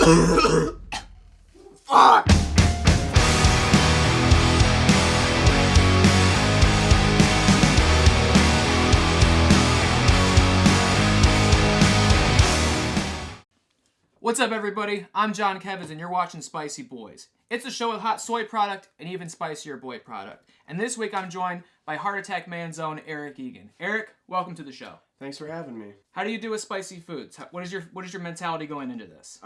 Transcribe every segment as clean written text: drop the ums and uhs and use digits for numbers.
Fuck! What's up, everybody? I'm John Kevins, and you're watching Spicy Boys. It's a show with hot soy product and even spicier boy product. And this week I'm joined by Heart Attack Man's own Eric Egan. Eric, welcome to the show. Thanks for having me. How do you do with spicy foods? What is your mentality going into this?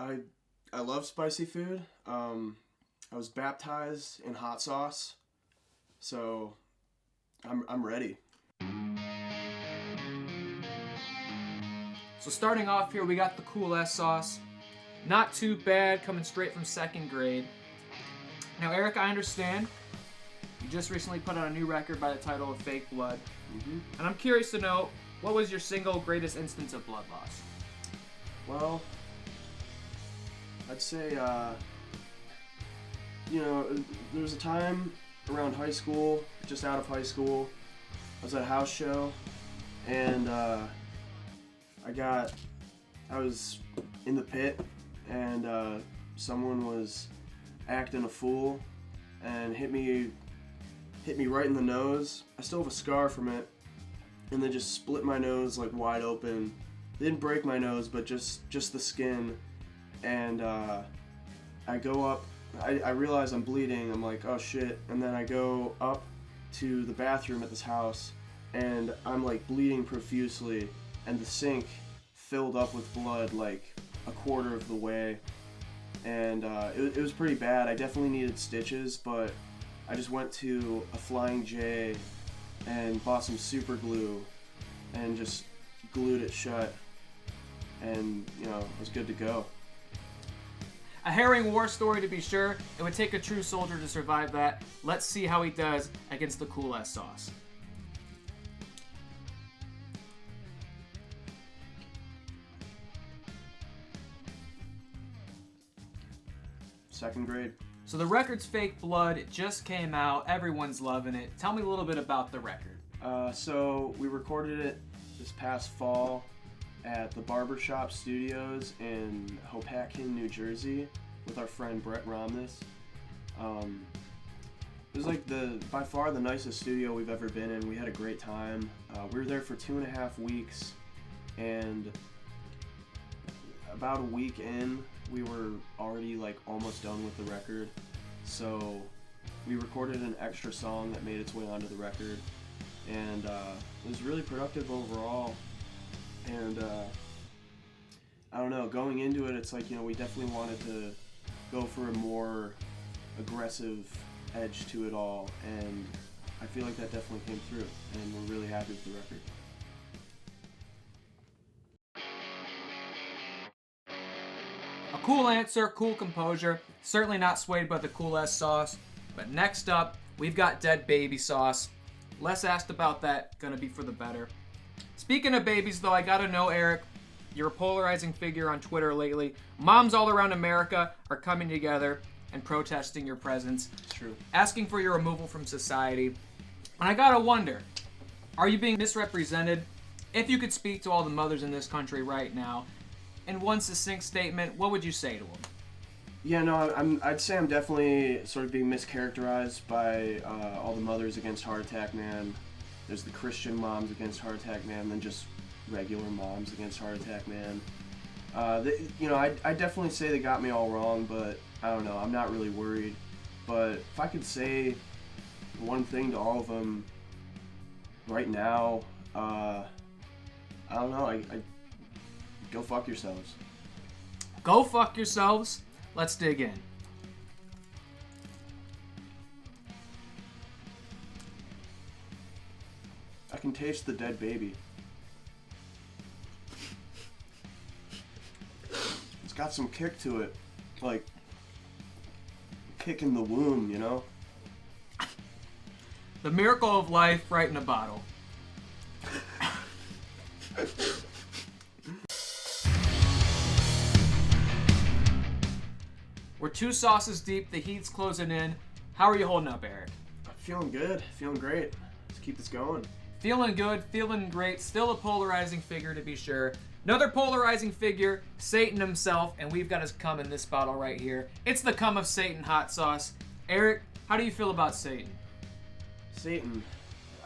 I love spicy food. I was baptized in hot sauce, so I'm ready. So starting off here, we got the Cool S sauce. Not too bad, coming straight from second grade. Now, Eric, I understand you just recently put out a new record by the title of Fake Blood. Mm-hmm. And I'm curious to know, what was your single greatest instance of blood loss? Well, I'd say, there was a time around high school, just out of high school, I was at a house show, and I was in the pit, and someone was acting a fool and hit me right in the nose. I still have a scar from it, and they just split my nose like wide open. They didn't break my nose, but just the skin. And I go up, I realize I'm bleeding. I'm like, oh shit. And then I go up to the bathroom at this house, and I'm like bleeding profusely, and the sink filled up with blood like a quarter of the way. And it was pretty bad. I definitely needed stitches, but I just went to a Flying J and bought some super glue and just glued it shut, and I was good to go. A harrowing war story, to be sure. It would take a true soldier to survive that. Let's see how he does against the Cool S sauce. Second grade. So the record's Fake Blood. It just came out. Everyone's loving it. Tell me a little bit about the record. So we recorded it this past fall at the Barbershop Studios in Hopatcong, New Jersey, with our friend Brett Romness. It was like by far the nicest studio we've ever been in. We had a great time. We were there for 2.5 weeks, and about a week in, we were already like almost done with the record. So we recorded an extra song that made its way onto the record, and it was really productive overall. And I don't know, going into it, it's like, we definitely wanted to go for a more aggressive edge to it all, and I feel like that definitely came through, and we're really happy with the record. A cool answer, cool composure. Certainly not swayed by the Cool S sauce. But next up, we've got Dead Baby sauce. Less asked about that, gonna be for the better. Speaking of babies, though, I gotta know, Eric, you're a polarizing figure on Twitter lately. Moms all around America are coming together and protesting your presence. It's true. Asking for your removal from society. And I gotta wonder, are you being misrepresented? If you could speak to all the mothers in this country right now, in one succinct statement, what would you say to them? Yeah, no, I'd say I'm definitely sort of being mischaracterized by all the mothers against Heart Attack Man. There's the Christian moms against Heart Attack Man, then just regular moms against Heart Attack Man. I definitely say they got me all wrong, but I don't know, I'm not really worried. But if I could say one thing to all of them right now, I don't know, I go fuck yourselves. Go fuck yourselves. Let's dig in. I can taste the dead baby. It's got some kick to it. Like, kick in the womb, The miracle of life right in a bottle. We're 2 sauces deep, the heat's closing in. How are you holding up, Eric? Feeling good, feeling great. Let's keep this going. Feeling good, feeling great, still a polarizing figure to be sure. Another polarizing figure, Satan himself, and we've got his cum in this bottle right here. It's the cum of Satan hot sauce. Eric, how do you feel about Satan? Satan,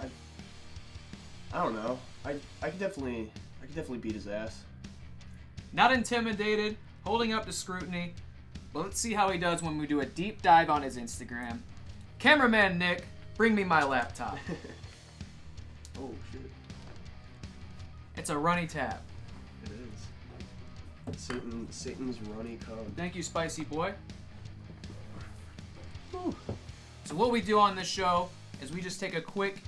I don't know. I could definitely beat his ass. Not intimidated, holding up to scrutiny. But let's see how he does when we do a deep dive on his Instagram. Cameraman Nick, bring me my laptop. Oh shit. It's a runny tab. It is. Satan's runny cum. Thank you, spicy boy. Whew. So what we do on this show is we just take a quick,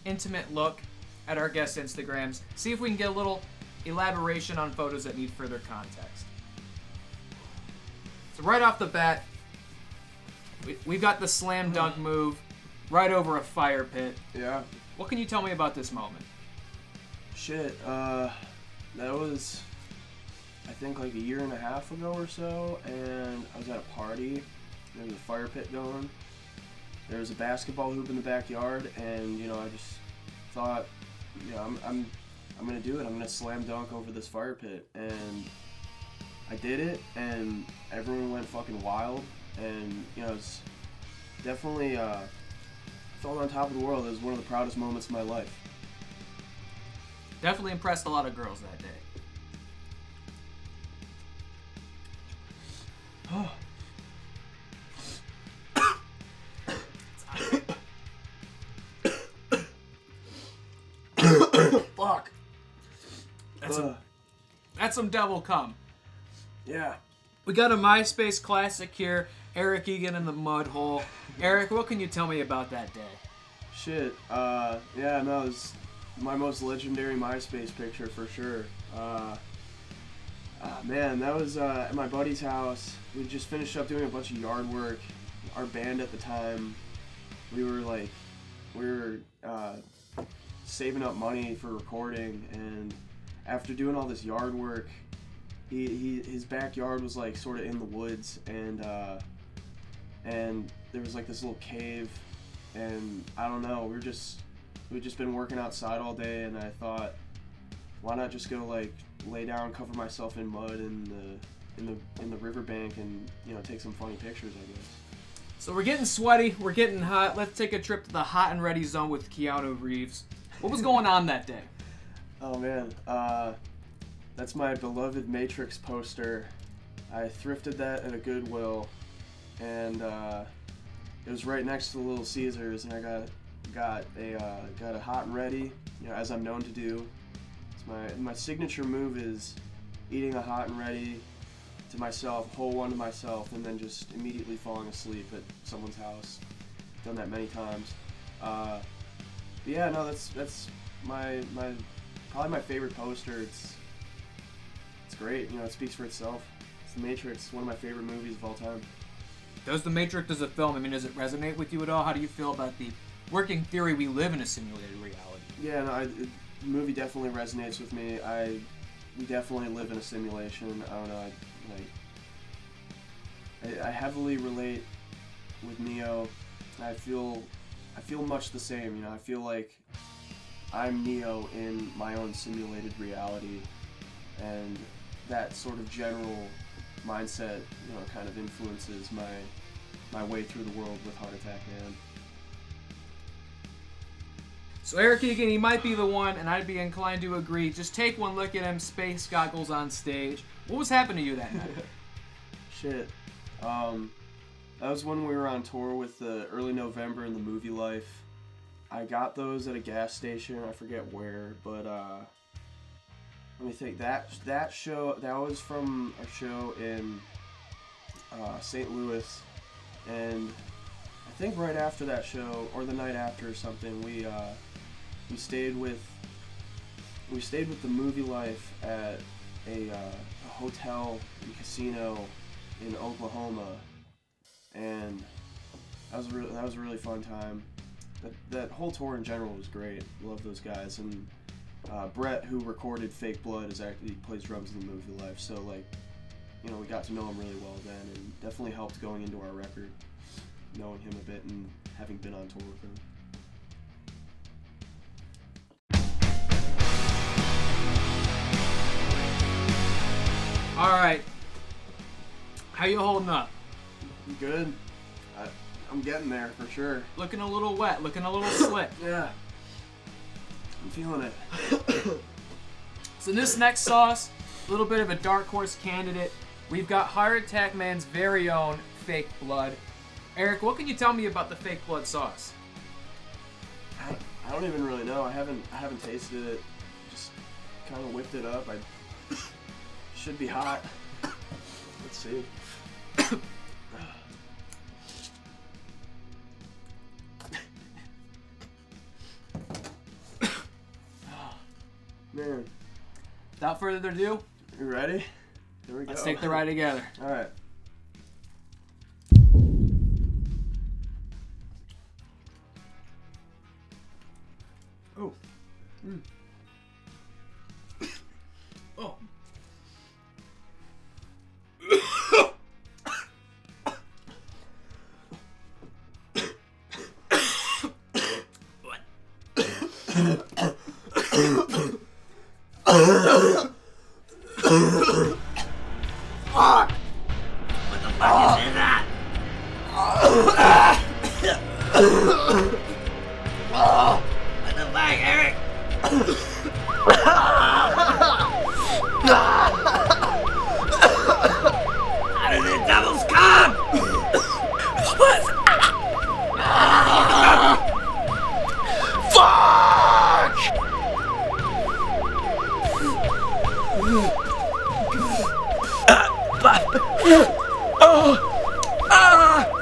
intimate look at our guest Instagrams, see if we can get a little elaboration on photos that need further context. So right off the bat, we've got the slam dunk move right over a fire pit. Yeah. What can you tell me about this moment? Shit, that was, I think, like a year and a half ago or so, and I was at a party. There was a fire pit going. There was a basketball hoop in the backyard, and I just thought, I'm gonna do it. I'm gonna slam dunk over this fire pit, and I did it, and everyone went fucking wild, and it's definitely felt on top of the world. It was one of the proudest moments of my life. Definitely impressed a lot of girls that day. Fuck. That's some devil cum. Yeah. We got a MySpace classic here. Eric Egan in the mud hole. Eric, what can you tell me about that day? Shit. Yeah, no, it was my most legendary MySpace picture for sure. Man, that was at my buddy's house. We just finished up doing a bunch of yard work. Our band at the time, we were saving up money for recording, and after doing all this yard work, his backyard was like sort of in the woods, and there was like this little cave, and I don't know, we'd just been working outside all day, and I thought, why not just go like lay down, cover myself in mud in the riverbank, and take some funny pictures, I guess. So we're getting sweaty, we're getting hot. Let's take a trip to the hot and ready zone with Keanu Reeves. What was going on that day? Oh man, that's my beloved Matrix poster. I thrifted that at a Goodwill, and it was right next to the Little Caesars, and I got a hot and ready, as I'm known to do. It's my signature move is eating a hot and ready to myself, whole one to myself, and then just immediately falling asleep at someone's house. Done that many times. But yeah, no, that's my probably my favorite poster. It's great. It speaks for itself. It's The Matrix, one of my favorite movies of all time. Does The Matrix as a film, does it resonate with you at all? How do you feel about the working theory we live in a simulated reality? Yeah, no, the movie definitely resonates with me. We definitely live in a simulation. I don't know. I heavily relate with Neo. I feel much the same. I feel like I'm Neo in my own simulated reality, and that sort of general mindset, kind of influences my way through the world with Heart Attack Man. So Eric Egan, he might be the one, and I'd be inclined to agree. Just take one look at him, space goggles on stage. What was happening to you that night? Shit. That was when we were on tour with the Early November and the Movie Life. I got those at a gas station, I forget where, but let me think. That show, that was from a show in St. Louis, and I think right after that show, or the night after or something, we stayed with the Movie Life at a hotel and casino in Oklahoma, and that was a really fun time. That whole tour in general was great. Love those guys, and Brett, who recorded Fake Blood, he plays drums in the Movie Life, so we got to know him really well then, and definitely helped going into our record, knowing him a bit and having been on tour with him. All right. How you holding up? Good. I'm getting there for sure. Looking a little wet. Looking a little slick. Yeah. I'm feeling it. So this next sauce, a little bit of a dark horse candidate. We've got Heart Attack Man's very own fake blood. Eric, what can you tell me about the fake blood sauce? I don't even really know. I haven't tasted it. Just kind of whipped it up. I should be hot. Let's see. Man. Without further ado, You ready? Here we go. let's take the ride together. All right. Oh. Oh. Fuck! What the fuck is in that? What the fuck, Eric? How did the devils come? What? Fuck!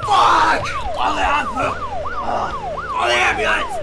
Fuck! Call the ambulance! Call the ambulance!